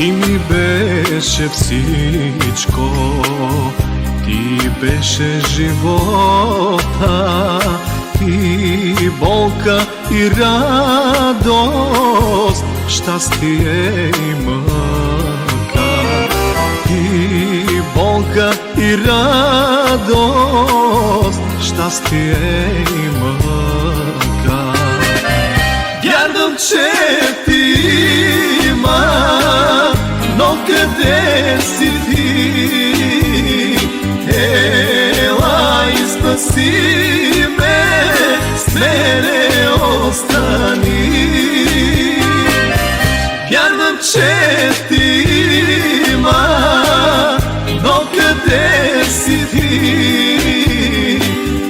Ти ми беше всичко, ти беше живота, и болка, и радост, щастие и мъка. И болка, и радост, щастие и мъка. Вярвам, че ти има, но къде си ти? Ела и спаси ме, с мене остани. Вярвам, че ти има, но къде си ти?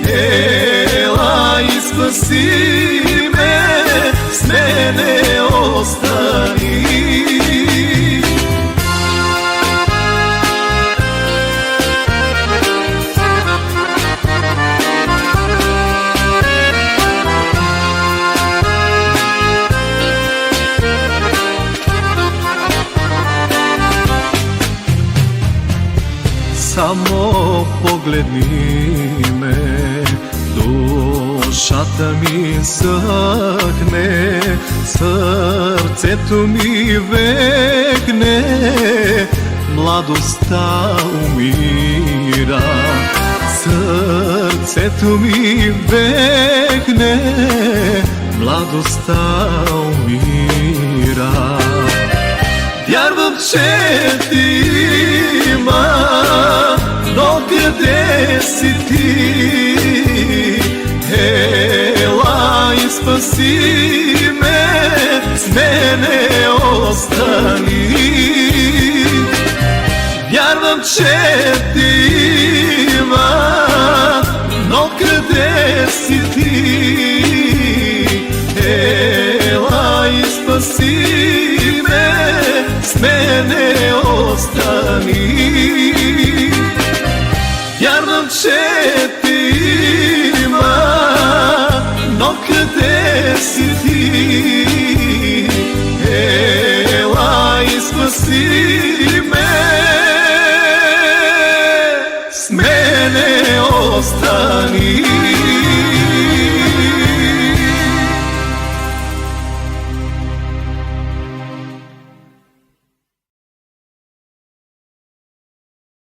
Ела и спаси ме, с мене остани. Само погледни ме, душата ми съхне, сърцето ми векне, младостта умира. Сърцето ми векне, младостта умира. Вярвам, че ти има, но къде си ти? Ела и спаси ме, с мене остани. Вярвам, че ти има, но къде си ти? Ела и спаси ме, с мене остани. Вярвам, че ти има, но къде си ти?